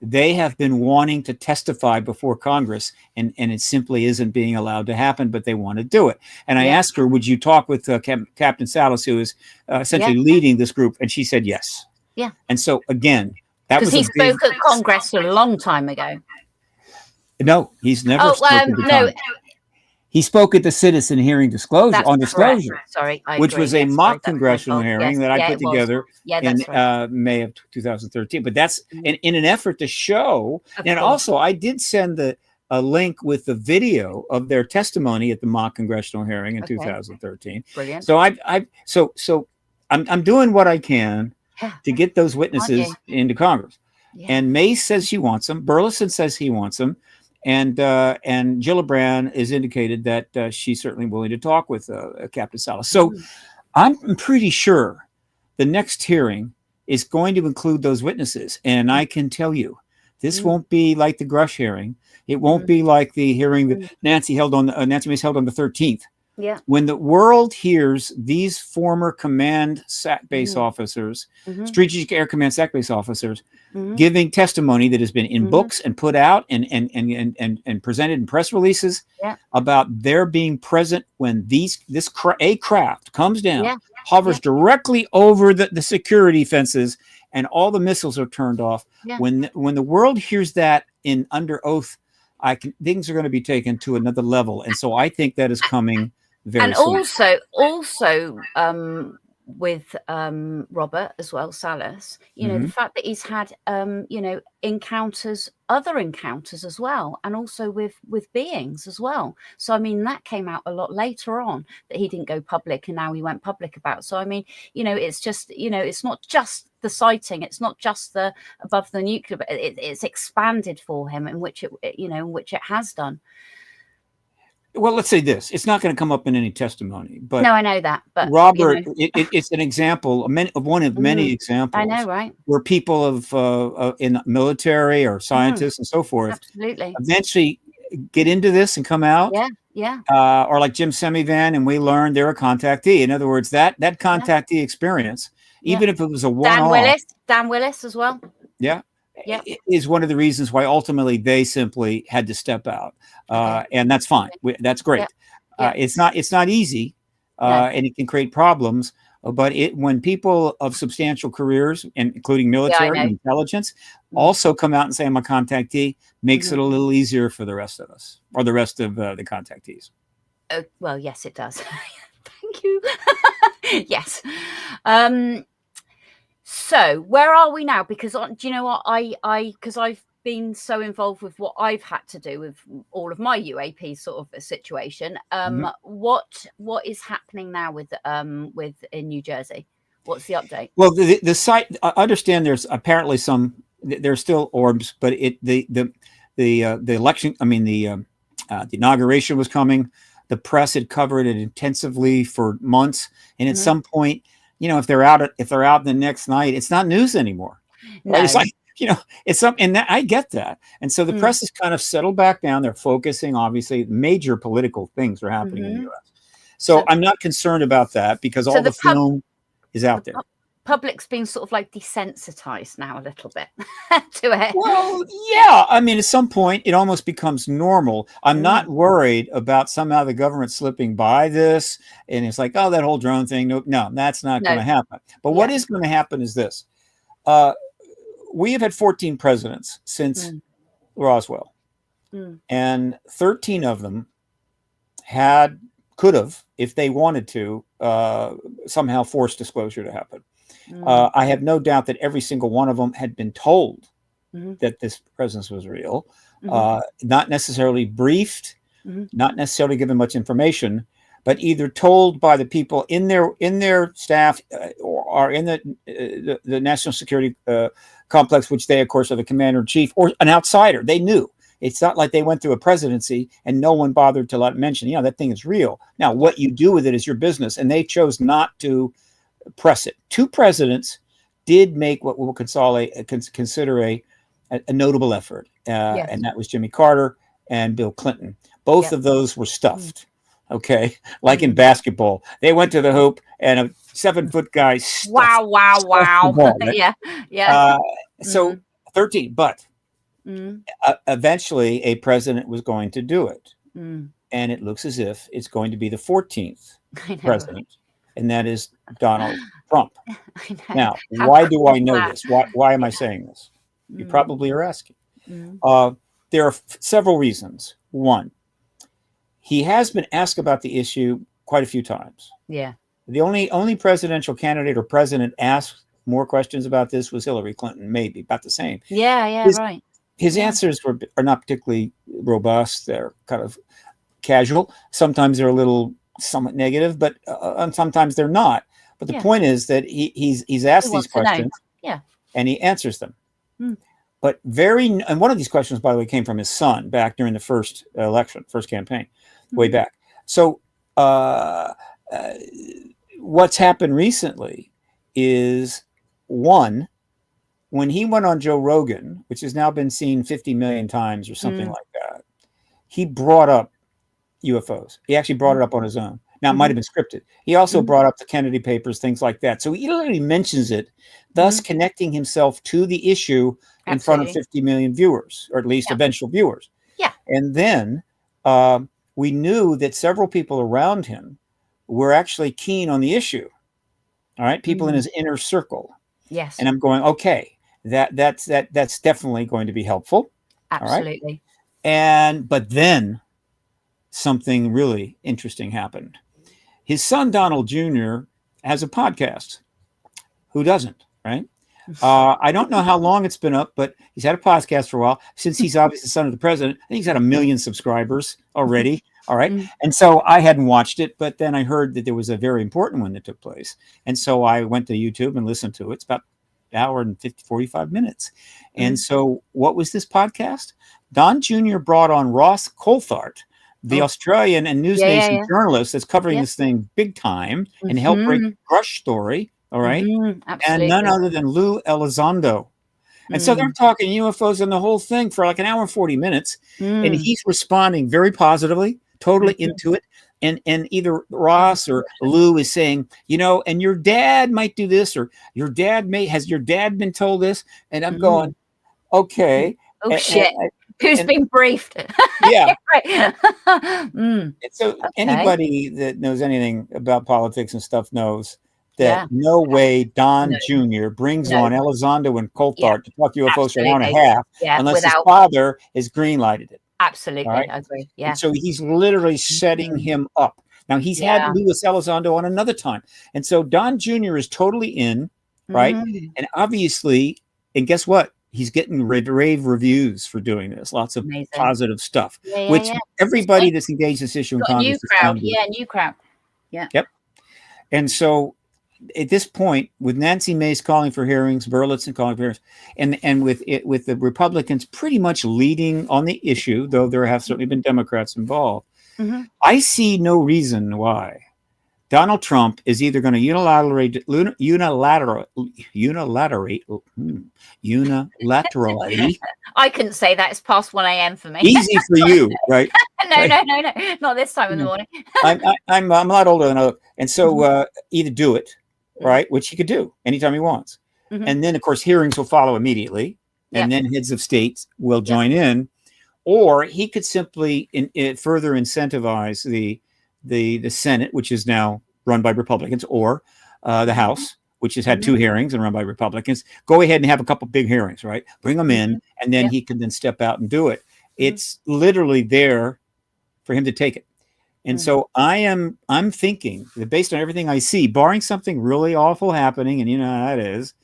they have been wanting to testify before Congress, and it simply isn't being allowed to happen, but they want to do it. And I asked her, would you talk with Captain Salas, who is essentially leading this group? And she said yes. Yeah. And so, again, that was because he spoke at Congress a long time ago. No, he's never spoken to Congress. He spoke at the citizen hearing disclosure disclosure, which was a mock congressional hearing that I put together in May of 2013. But that's in an effort to show, and also I did send a link with the video of their testimony at the mock congressional hearing in 2013. Brilliant. So I'm doing what I can to get those witnesses into Congress. Yeah. And Mace says she wants them. Burleson says he wants them. And Gillibrand has indicated that she's certainly willing to talk with Captain Salas. So I'm pretty sure the next hearing is going to include those witnesses. And I can tell you, this won't be like the Grush hearing. It won't be like the hearing that Nancy Mace held on the 13th. Yeah. When the world hears these former command SAC base officers, Strategic Air Command SAC base officers, giving testimony that has been in books and put out and presented in press releases about their being present when a craft comes down, hovers directly over the security fences, and all the missiles are turned off. Yeah. When the world hears that in under oath, things are going to be taken to another level, and so I think that is coming. Very soon. also with Robert as well, Salas, the fact that he's had other encounters as well, and also with beings as well. So I mean, that came out a lot later on that he didn't go public, and now he went public about. So I mean, it's just it's not just the sighting, it's not just the above the nuclear, but it's expanded for him, in which it has done. Well, let's say this. It's not going to come up in any testimony. But no, I know that. But Robert, it's an example, one of many examples. I know, right? Where people in the military or scientists and so forth eventually get into this and come out. Yeah. Or like Jim Semivan, and we learned they're a contactee. In other words, that contactee experience, even if it was a one-off. Dan Willis as well. Yeah. Is one of the reasons why ultimately they simply had to step out, and that's fine. That's great. It's not easy, and it can create problems. But when people of substantial careers, including military and intelligence, also come out and say I'm a contactee, makes it a little easier for the rest of us, or the rest of the contactees. Well, yes, it does. Thank you. Yes. So where are we now? Because do you know what because I've been so involved with what I've had to do with all of my UAP sort of a situation. What is happening now with in New Jersey? What's the update? Well, the site. I understand there's apparently there's still orbs, but the election. I mean the inauguration was coming. The press had covered it intensively for months, and at some point, if they're out the next night, it's not news anymore. No. Right? It's like, it's something, and I get that. And so the press has kind of settled back down. They're focusing, obviously, major political things are happening in the U.S. So I'm not concerned about that because all the film is out there. Public's been sort of like desensitized now a little bit to it. Well, yeah. I mean, at some point, it almost becomes normal. I'm not worried about somehow the government slipping by this. And it's like, oh, that whole drone thing. No, that's not going to happen. But what is going to happen is this. We have had 14 presidents since Roswell. And 13 of them could have, if they wanted to, somehow forced disclosure to happen. I have no doubt that every single one of them had been told that this presence was real, not necessarily briefed, not necessarily given much information, but either told by the people in their staff or in the national security complex, which they, of course, are the commander in chief, or an outsider. They knew. It's not like they went through a presidency and no one bothered to mention, that thing is real. Now, what you do with it is your business, and they chose not to press it. 2 presidents did make what we'll consider a notable effort, and that was Jimmy Carter and Bill Clinton. Both of those were stuffed. Okay, like in basketball, they went to the hoop and a 7-foot guy stuffed wow the ball, right? yeah So 13, but Mm. Eventually, a president was going to do it. Mm. And it looks as if it's going to be the 14th I know. president, and that is Donald Trump. I know. Now, How why do cool I is know that? this? Why am I saying this? You Mm. probably are asking. Mm. There are several reasons. One, he has been asked about the issue quite a few times. Yeah. The only presidential candidate or president asked more questions about this was Hillary Clinton, maybe about the same. Yeah, right. His Yeah. answers are not particularly robust. They're kind of casual. Sometimes they're a little somewhat negative, but and sometimes they're not. But the point is that he's asked He these wants to know. questions, Yeah. and he answers them. Mm. But and one of these questions, by the way, came from his son back during the first election, first campaign, way back. So what's happened recently is, one, when he went on Joe Rogan, which has now been seen 50 million times or something like that, he brought up UFOs. He actually brought it up on his own. Now, it might have been scripted. He also brought up the Kennedy papers, things like that. So he literally mentions it, thus connecting himself to the issue in front of 50 million viewers, or at least eventual viewers. Yeah. And then we knew that several people around him were actually keen on the issue. All right. People in his inner circle. Yes. And I'm going, okay, that's definitely going to be helpful. Absolutely. All right? But then something really interesting happened. His son, Donald Jr., has a podcast. Who doesn't, right? I don't know how long it's been up, but he's had a podcast for a while. Since he's obviously the son of the president, I think he's had 1 million subscribers already. All right. And so I hadn't watched it, but then I heard that there was a very important one that took place. And so I went to YouTube and listened to it. It's about an hour and 45 minutes. And so what was this podcast? Don Jr. brought on Ross Coulthart, the Australian and News Nation journalist that's covering this thing big time and helped break the Rush story. All right. And none other than Lou Elizondo. And so they're talking UFOs and the whole thing for like an hour and 40 minutes. And he's responding very positively, totally into it. And either Ross or Lou is saying, and your dad might do this, or has your dad been told this? And I'm going, okay. Oh, shit. Who's been briefed? Yeah. Right. So anybody that knows anything about politics and stuff knows that no way Don Jr. brings on Elizondo and Coulthart to talk UFOs for an hour and a half unless his father has green-lighted it. Absolutely. Right? I agree. Yeah. And so he's literally setting him up. Now, he's had Louis Elizondo on another time. And so Don Jr. is totally in, right? And obviously, and guess what? He's getting rave reviews for doing this. Lots of positive stuff, which everybody that's engaged in this issue in Congress new crowd. Yeah, new crowd. Yeah. Yep. And so at this point, with Nancy Mace calling for hearings, Burlitson calling for hearings, and with the Republicans pretty much leading on the issue, though there have certainly been Democrats involved, I see no reason why Donald Trump is either going to unilaterally I couldn't say that. It's past 1 a.m. for me. Easy for you, right? No, not this time in the morning. I'm a lot older than I look, and so either do it, right, which he could do anytime he wants, and then of course hearings will follow immediately, and then heads of states will join in, or he could simply further incentivize the Senate, which is now run by Republicans, or the House, which has had 2 hearings and run by Republicans. Go ahead and have a couple big hearings, right? Bring them in, and then he can then step out and do it. It's literally there for him to take it. And so I'm thinking that based on everything I see, barring something really awful happening, and you know how that is,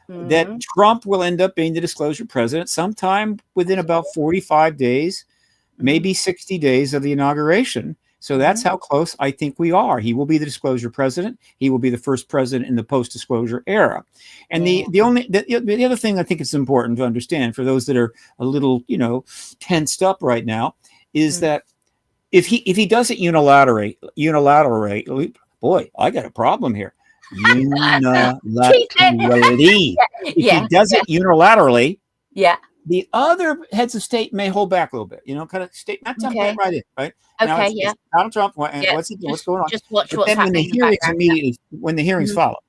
that Trump will end up being the disclosure president sometime within about 45 days, maybe 60 days of the inauguration. So that's how close I think we are. He will be the disclosure president. He will be the first president in the post-disclosure era. And the other thing I think it's important to understand for those that are a little, tensed up right now is that if he does it unilaterally, boy, I got a problem here. Unilaterally. If he does it unilaterally, the other heads of state may hold back a little bit, kind of state, not jump right in, right? Okay, it's Donald Trump, what's he doing? What's going on? Just watch but what's then happening. when the hearings follow,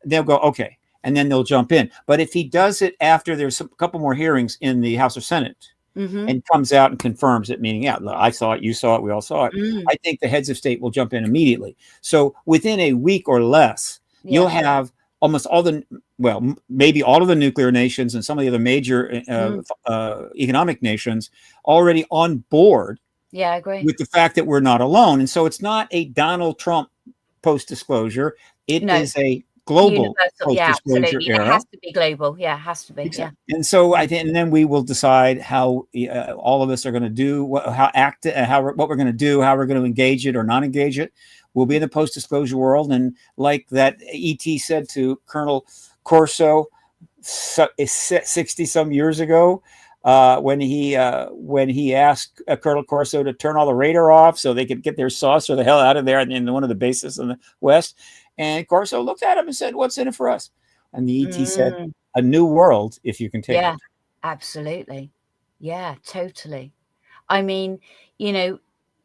they'll go, okay, and then they'll jump in. But if he does it after there's a couple more hearings in the House or Senate, and comes out and confirms it, meaning, yeah, I saw it, you saw it, we all saw it, I think the heads of state will jump in immediately. So within a week or less, you'll have almost all the, well, maybe all of the nuclear nations and some of the other major economic nations already on board. Yeah, I agree. With the fact that we're not alone. And so it's not a Donald Trump post-disclosure. It is a global post-disclosure era. It has to be global. Yeah, it has to be. Exactly. Yeah. And so I think, and then we will decide how all of us are going to do, what we're going to do, how we're going to engage it or not engage it. We'll be in the post-disclosure world. And like that ET said to Colonel Corso 60 some years ago, when he asked Colonel Corso to turn all the radar off so they could get their saucer the hell out of there in one of the bases in the West. And Corso looked at him and said, "What's in it for us?" And the ET said, "A new world, if you can take it." Yeah, absolutely. Yeah, totally. I mean,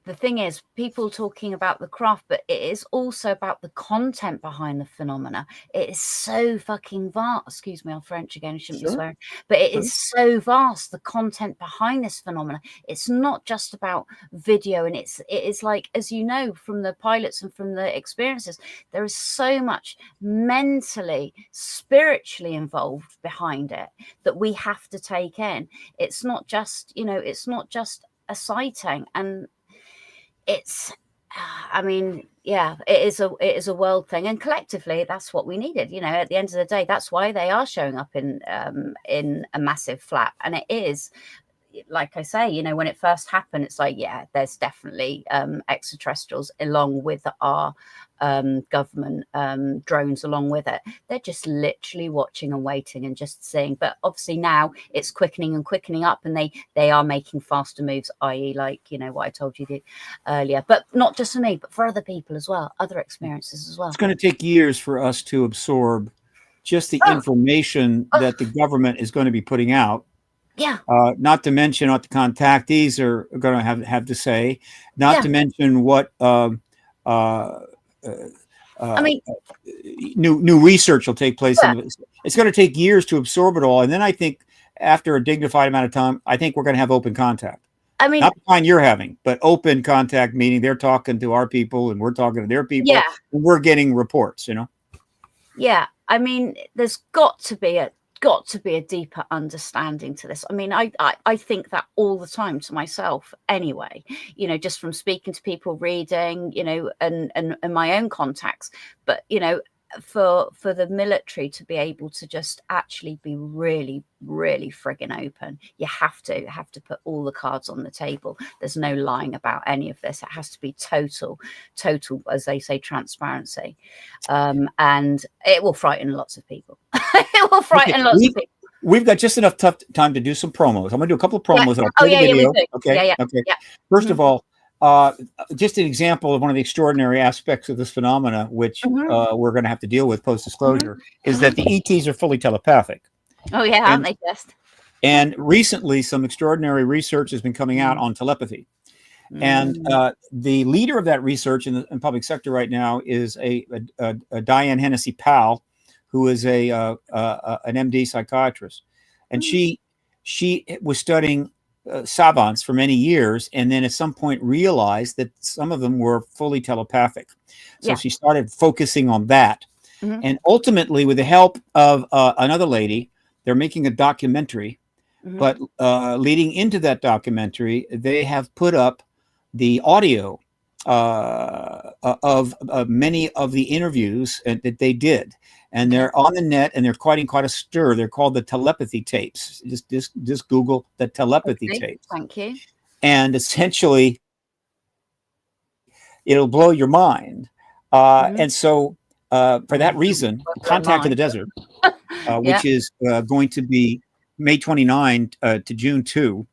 the thing is, people talking about the craft, but it is also about the content behind the phenomena. It is so fucking vast. Excuse me, I'm French again. I shouldn't be swearing, but it is so vast. The content behind this phenomena. It's not just about video, and it is like, as you know, from the pilots and from the experiences, there is so much mentally, spiritually involved behind it that we have to take in. It's not just, it's not just a sighting, and it's, I mean, yeah, it is a world thing, and collectively, that's what we needed. At the end of the day, that's why they are showing up in a massive flap, and it is, like I say, when it first happened, it's like, yeah, there's definitely extraterrestrials along with our government drones along with it. They're just literally watching and waiting and just seeing. But obviously now it's quickening and quickening up, and they are making faster moves, i.e. like, what I told you earlier. But not just for me, but for other people as well, other experiences as well. It's going to take years for us to absorb just the information that the government is going to be putting out. Yeah. Not to mention what the contactees are going to have to say. Not to mention what I mean, new research will take place. It's going to take years to absorb it all, and then I think after a dignified amount of time, I think we're going to have open contact. I mean, not the kind you're having, but open contact, meaning they're talking to our people and we're talking to their people, and we're getting reports. Yeah, I mean, there's got to be a deeper understanding to this. I mean, I think that all the time to myself anyway, just from speaking to people, reading, and my own contacts. But, for the military to be able to just actually be really, really friggin' open, you have to put all the cards on the table. There's no lying about any of this. It has to be total, as they say, transparency. And it will frighten lots of people. It will frighten lots of people. We've got just enough time to do some promos. I'm going to do a couple of promos. Okay. First of all, just an example of one of the extraordinary aspects of this phenomena, which we're going to have to deal with post-disclosure, is that the ETs are fully telepathic. Oh, yeah, aren't they just? And recently, some extraordinary research has been coming out on telepathy. And the leader of that research in the public sector right now is a Diane Hennessy Powell, who is an MD psychiatrist. And she was studying savants for many years, and then at some point realized that some of them were fully telepathic. So she started focusing on that. And ultimately, with the help of another lady, they're making a documentary. But leading into that documentary, they have put up the audio of many of the interviews that they did. And they're on the net, and they're quite a stir. They're called the telepathy tapes. Just Google the telepathy tapes. Thank you. And essentially, it'll blow your mind. And so, for that reason, Contact in the Desert, which is going to be May 29 to June 2,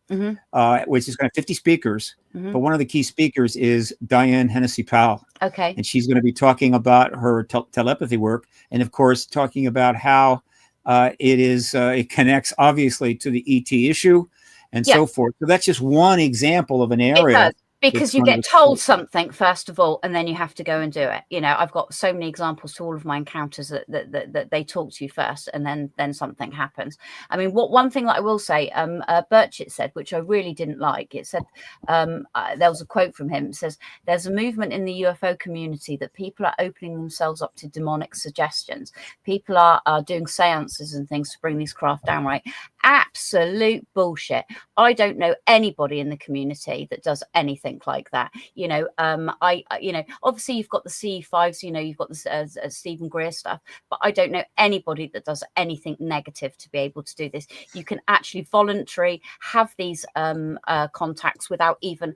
which is going to have 50 speakers. But one of the key speakers is Diane Hennessy Powell. Okay. And she's going to be talking about her telepathy work, and of course, talking about how it connects obviously to the ET issue and so forth. So that's just one example of an area. Because you get told something first of all, and then you have to go and do it. You know, I've got so many examples to all of my encounters that they talk to you first, and then something happens. I mean, one thing that I will say, Burchett said, which I really didn't like. It said there was a quote from him. It says, "There's a movement in the UFO community that people are opening themselves up to demonic suggestions. People are doing seances and things to bring these craft down." Right? Absolute bullshit. I don't know anybody in the community that does anything like that. You know, you know, obviously you've got the CE5s, you know, you've got the Stephen Greer stuff, but I don't know anybody that does anything negative to be able to do this. You can actually voluntarily have these contacts without even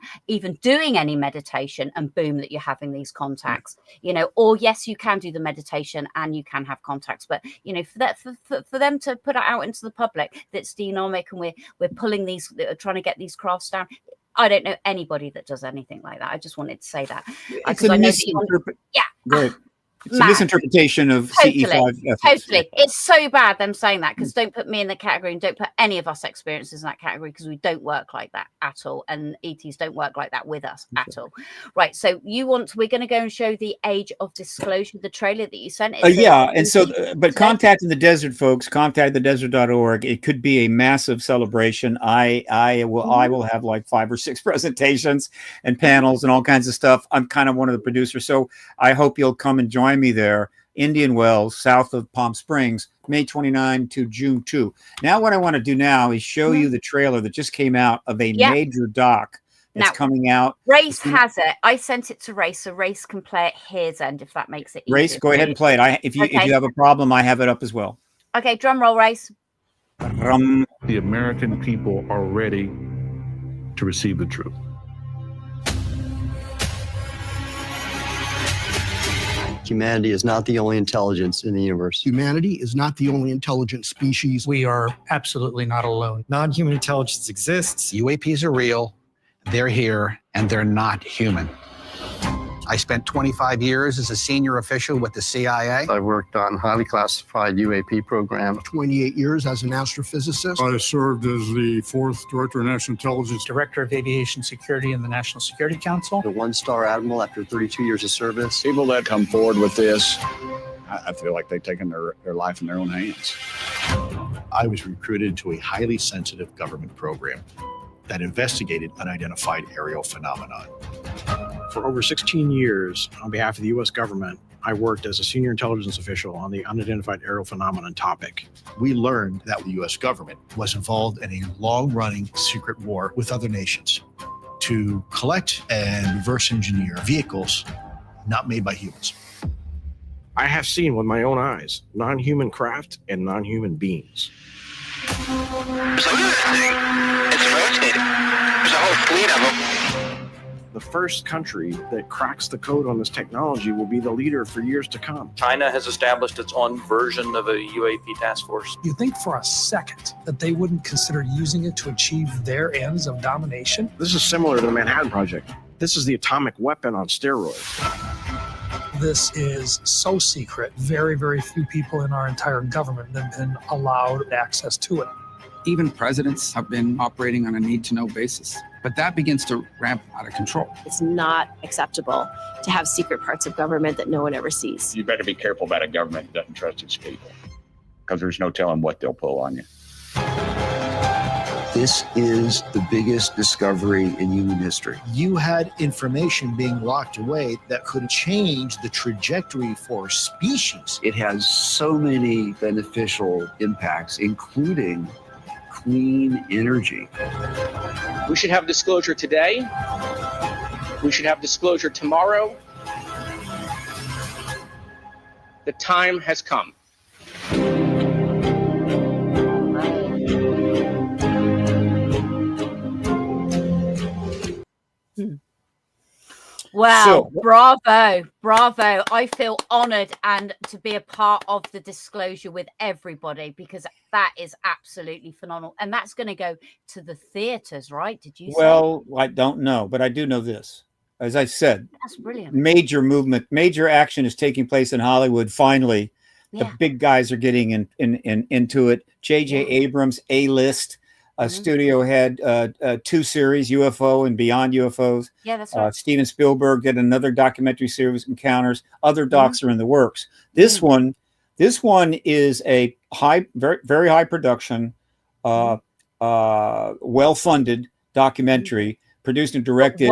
doing any meditation, and boom, that you're having these contacts. You know, or yes, you can do the meditation and you can have contacts, but you know, for them to put it out into the public that's denomic and we're pulling these, trying to get these crafts down. I don't know anybody that does anything like that. I just wanted to say that. It's a misinterpretation of CE5 ethics. Totally. It's so bad them saying that, because don't put me in the category, and don't put any of us experiences in that category, because we don't work like that at all, and ETs don't work like that with us at all. Right, so we're going to go and show the Age of Disclosure, the trailer that you sent. And so but Contacting the Desert, folks, contactthedesert.org. It could be a massive celebration. I will have like 5 or 6 presentations and panels and all kinds of stuff. I'm kind of one of the producers, so I hope you'll come and join me there. Indian Wells, south of Palm Springs, May 29 to June 2. Now what I want to do now is show you the trailer that just came out of a major doc that's coming out. Race has it. I sent it to Race, so Race can play it his end, if that makes it easier. Race, go ahead and play it. If you have a problem, I have it up as well. Okay, drum roll, Race. The American people are ready to receive the truth. Humanity is not the only intelligence in the universe. Humanity is not the only intelligent species. We are absolutely not alone. Non-human intelligence exists. UAPs are real, they're here, and they're not human. I spent 25 years as a senior official with the CIA. I worked on highly classified UAP program. 28 years as an astrophysicist. I served as the 4th Director of National Intelligence. Director of Aviation Security in the National Security Council. The 1-star admiral after 32 years of service. People that come forward with this, I feel like they've taken their life in their own hands. I was recruited to a highly sensitive government program that investigated unidentified aerial phenomenon. For over 16 years, on behalf of the U.S. government, I worked as a senior intelligence official on the unidentified aerial phenomenon topic. We learned that the U.S. government was involved in a long-running secret war with other nations to collect and reverse engineer vehicles not made by humans. I have seen with my own eyes non-human craft and non-human beings. So look at that thing. It's rotating. There's a whole fleet of them. The first country that cracks the code on this technology will be the leader for years to come. China has established its own version of a UAP task force. You think for a second that they wouldn't consider using it to achieve their ends of domination? This is similar to the Manhattan Project. This is the atomic weapon on steroids. This is so secret, very, very few people in our entire government have been allowed access to it. Even presidents have been operating on a need-to-know basis, but that begins to ramp out of control. It's not acceptable to have secret parts of government that no one ever sees. You better be careful about a government that doesn't trust its people, because there's no telling what they'll pull on you. This is the biggest discovery in human history. You had information being locked away that could change the trajectory for species. It has so many beneficial impacts, including clean energy. We should have disclosure today. We should have disclosure tomorrow. The time has come. Wow, bravo. I feel honored and to be a part of the disclosure with everybody, because that is absolutely phenomenal. And that's going to go to the theaters, right? Did you say? Well, I don't know, but I do know this. As I said, that's brilliant. Major movement, major action is taking place in Hollywood. Finally, the big guys are getting into it. J.J. Abrams, A-list. studio had 2 series, UFO and Beyond UFOs. Yeah, that's right. Steven Spielberg did another documentary series, Encounters. Other docs are in the works. This one is a very, very high production, well-funded documentary produced and directed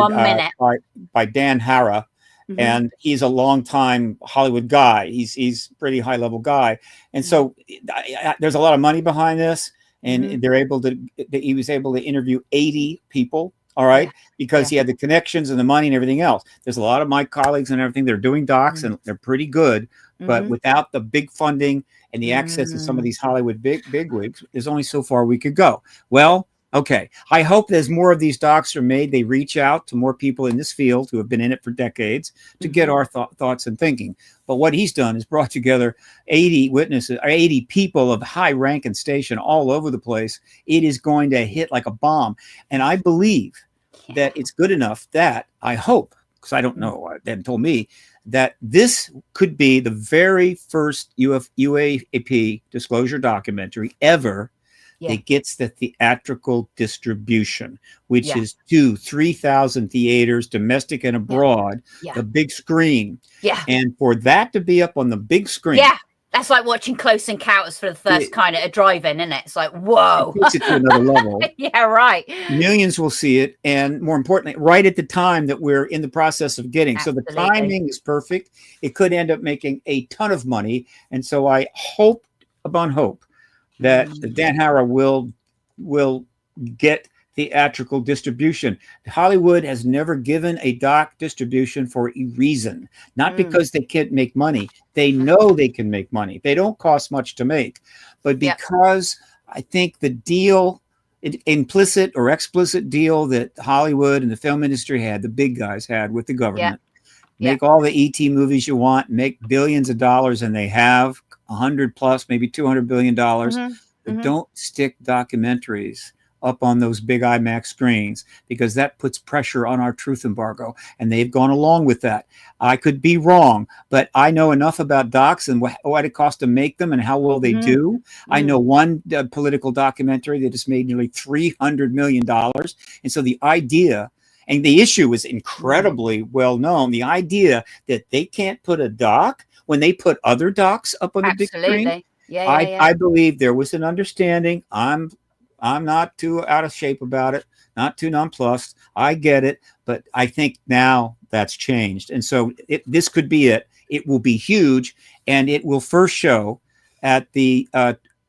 by Dan Hara. And he's a longtime Hollywood guy. He's a pretty high level guy. And so there's a lot of money behind this. And he was able to interview 80 people. All right. Because he had the connections and the money and everything else. There's a lot of my colleagues and everything. They're doing docs and they're pretty good. But without the big funding and the access to some of these Hollywood bigwigs, there's only so far we could go. Well, okay. I hope as more of these docs are made, they reach out to more people in this field who have been in it for decades to get our thoughts and thinking. But what he's done is brought together 80 witnesses, or 80 people of high rank and station all over the place. It is going to hit like a bomb. And I believe that it's good enough that I hope, because I don't know, they haven't told me, that this could be the very first UAP disclosure documentary ever that gets the theatrical distribution, which is 2,000-3,000 theaters, domestic and abroad, the big screen. And for that to be up on the big screen. That's like watching Close Encounters for the first kind at a drive-in, isn't it? It's like, whoa. It takes it to another level. Yeah, right. Millions will see it. And more importantly, right at the time that we're in the process of getting. So the timing is perfect. It could end up making a ton of money. And so I hope upon hope that Dan Hara will get theatrical distribution. Hollywood has never given a doc distribution for a reason, not because they can't make money. They know they can make money. They don't cost much to make, but because I think the deal, implicit or explicit deal that Hollywood and the film industry had, the big guys had with the government, make all the ET movies you want, make billions of dollars, and they have 100 plus, maybe $200 billion, but don't stick documentaries up on those big IMAX screens, because that puts pressure on our truth embargo, and they've gone along with that. I could be wrong, but I know enough about docs and what it costs to make them and how well they do. I know one political documentary that just made nearly $300 million. And so the idea, and the issue is incredibly well known, the idea that they can't put a doc when they put other docs up on the big screen. I believe there was an understanding. I'm not too out of shape about it, not too nonplussed. I get it, but I think now that's changed. And so this could be it. It will be huge, and it will first show at the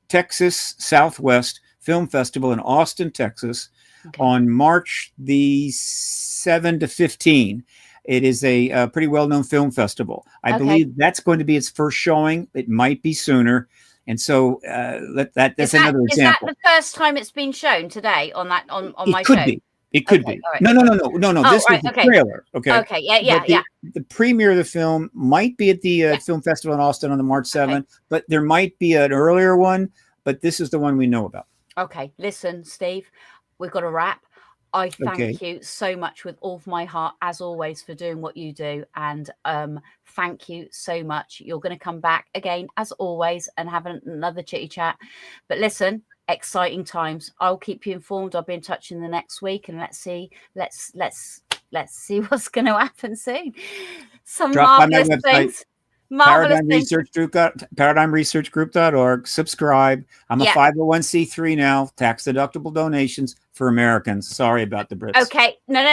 Texas Southwest Film Festival in Austin, Texas, on March the 7 to 15. It is a pretty well-known film festival. I believe that's going to be its first showing. It might be sooner. And so that's another example. Is that the first time it's been shown today on my show? It could be. Right. No. This was the trailer. Okay. Yeah. The premiere of the film might be at the film festival in Austin on the March 7th, but there might be an earlier one. But this is the one we know about. Okay. Listen, Steve, we've got to wrap. I thank you so much with all of my heart, as always, for doing what you do. And thank you so much. You're going to come back again, as always, and have another chitty chat. But listen, exciting times. I'll keep you informed. I'll be in touch in the next week, and let's see what's going to happen soon. Some marvelous things. ParadigmResearchGroup.org. Subscribe. I'm a 501c3 now. Tax deductible donations for Americans. Sorry about the Brits. Okay, no,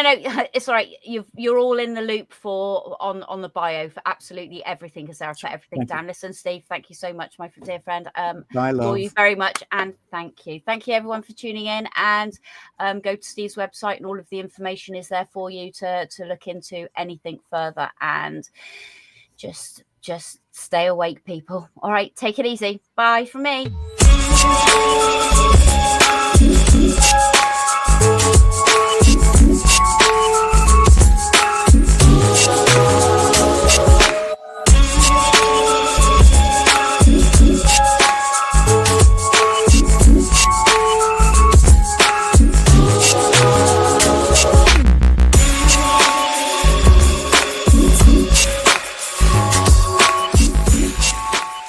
it's all right. You're all in the loop on the bio for absolutely everything, because Sarah put everything down. Listen, Steve, thank you so much, my dear friend. I love you very much, and thank you everyone for tuning in. And go to Steve's website, and all of the information is there for you to look into anything further. And just stay awake, people. All right, take it easy. Bye from me.